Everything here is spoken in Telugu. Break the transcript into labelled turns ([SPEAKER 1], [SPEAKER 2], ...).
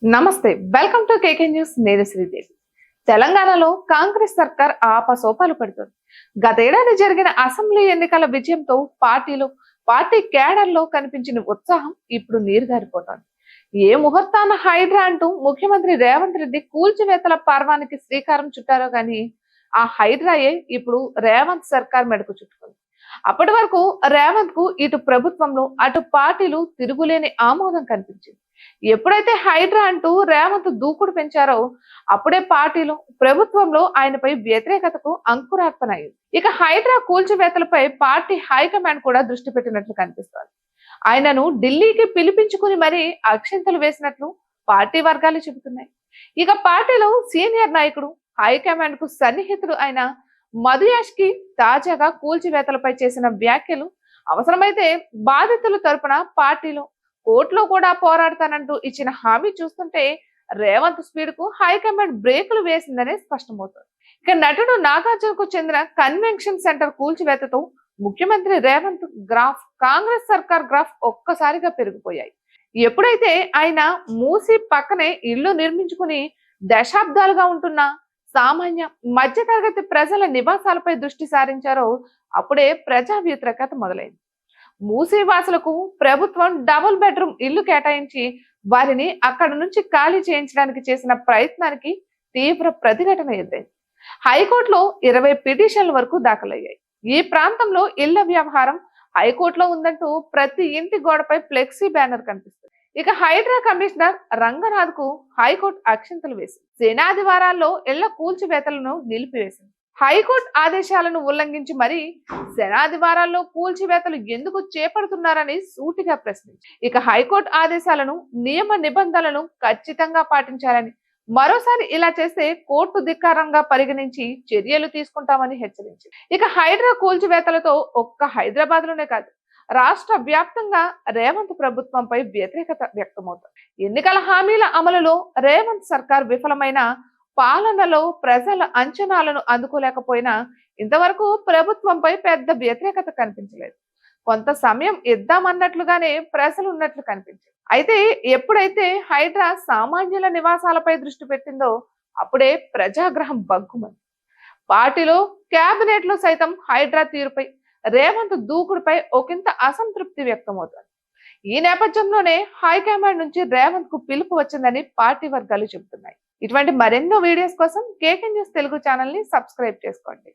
[SPEAKER 1] నమస్తే, వెల్కమ్ టు కేకే న్యూస్. నేను శ్రీదేవి. తెలంగాణలో కాంగ్రెస్ సర్కార్ ఆపసోపాలు పడుతుంది. గతేడాది జరిగిన అసెంబ్లీ ఎన్నికల విజయంతో పార్టీ కేడర్లో కనిపించిన ఉత్సాహం ఇప్పుడు నీరుగారిపోతోంది. ఏ ముహూర్తాన హైడ్రా అంటూ ముఖ్యమంత్రి రేవంత్ రెడ్డి కూల్చివేతల పర్వానికి శ్రీకారం చుట్టారో గాని ఆ హైడ్రాయే ఇప్పుడు రేవంత్ సర్కార్ మెడకు చుట్టుకుంది. అప్పటి వరకు రేవంత్ కు ఇటు ప్రభుత్వంలో అటు పార్టీలు తిరుగులేని ఆమోదం కనిపించింది. ఎప్పుడైతే హైడ్రా అంటూ రేవంత్ దూకుడు పెంచారో అప్పుడే పార్టీలు ప్రభుత్వంలో ఆయనపై వ్యతిరేకతకు అంకురార్పణ అయింది. ఇక హైడ్రా కూల్చివేతలపై పార్టీ హైకమాండ్ కూడా దృష్టి పెట్టినట్లు కనిపిస్తోంది. ఆయనను ఢిల్లీకి పిలిపించుకుని మరీ అక్షింతలు వేసినట్లు పార్టీ వర్గాలు చెబుతున్నాయి. ఇక పార్టీలో సీనియర్ నాయకుడు హైకమాండ్ కు సన్నిహితుడు అయిన మధుయాష్ కి తాజాగా కూల్చివేతలపై చేసిన వ్యాఖ్యలు అవసరమైతే బాధితుల తరపున పార్టీలో కోర్టులో కూడా పోరాడతానంటూ ఇచ్చిన హామీ చూస్తుంటే రేవంత్ స్పీడ్ కు హైకమాండ్ బ్రేకులు వేసిందనే స్పష్టమవుతుంది. ఇక నటుడు నాగార్జునకు చెందిన కన్వెన్షన్ సెంటర్ కూల్చివేతతో ముఖ్యమంత్రి రేవంత్ గ్రాఫ్, కాంగ్రెస్ సర్కార్ గ్రాఫ్ ఒక్కసారిగా పెరిగిపోయాయి. ఎప్పుడైతే ఆయన మూసి పక్కనే ఇల్లు నిర్మించుకుని దశాబ్దాలుగా ఉంటున్న సామాన్య మధ్యతరగతి ప్రజల నివాసాలపై దృష్టి సారించారో అప్పుడే ప్రజా వ్యతిరేకత మొదలైంది. మూసీవాసులకు ప్రభుత్వం డబుల్ బెడ్రూమ్ ఇల్లు కేటాయించి వారిని అక్కడి నుంచి ఖాళీ చేయించడానికి చేసిన ప్రయత్నానికి తీవ్ర ప్రతిఘటన ఎదురైంది. హైకోర్టులో 20 పిటిషన్ల వరకు దాఖలయ్యాయి. ఈ ప్రాంతంలో ఇళ్ల వ్యవహారం హైకోర్టులో ఉందంటూ ప్రతి ఇంటి గోడపై ఫ్లెక్సీ బ్యానర్ కనిపిస్తుంది. ఇక హైడ్రా కమిషనర్ రంగనాథ్ కు హైకోర్టు అక్షింతలు వేసింది. శనాదివారాల్లో ఇళ్ల కూల్చివేతలను నిలిపివేసింది. హైకోర్టు ఆదేశాలను ఉల్లంఘించి మరీ శనాదివారాల్లో కూల్చివేతలు ఎందుకు చేపడుతున్నారని సూటిగా ప్రశ్నించారు. ఇక హైకోర్టు ఆదేశాలను, నియమ నిబంధనలను ఖచ్చితంగా పాటించాలని, మరోసారి ఇలా చేస్తే కోర్టు ధిక్కారంగా పరిగణించి చర్యలు తీసుకుంటామని హెచ్చరించింది. ఇక హైడ్రా కూల్చివేతలతో ఒక్క హైదరాబాద్ లోనే కాదు, రాష్ట్ర వ్యాప్తంగా రేవంత్ ప్రభుత్వంపై వ్యతిరేకత వ్యక్తమవుతుంది. ఎన్నికల హామీల అమలులో రేవంత్ సర్కార్ విఫలమైన పాలనలో ప్రజల అంచనాలను అందుకోలేకపోయినా ఇంతవరకు ప్రభుత్వంపై పెద్ద వ్యతిరేకత కనిపించలేదు. కొంత సమయం ఇద్దామన్నట్లుగానే ప్రజలు ఉన్నట్లు కనిపించింది. అయితే ఎప్పుడైతే హైడ్రా సామాన్యుల నివాసాలపై దృష్టి పెట్టిందో అప్పుడే ప్రజాగ్రహం బగ్గుమంది. పార్టీలో కేబినెట్ లో సైతం హైడ్రా తీరుపై, రేవంత్ దూకుడుపై ఒకంత అసంతృప్తి వ్యక్తమవుతోంది. ఈ నేపథ్యంలోనే హైకమాండ్ నుంచి రేవంత్ కు పిలుపు వచ్చిందని పార్టీ వర్గాలు చెబుతున్నాయి. ఇటువంటి మరెన్నో వీడియోస్ కోసం కేకే న్యూస్ తెలుగు ఛానల్ ని సబ్స్క్రైబ్ చేసుకోండి.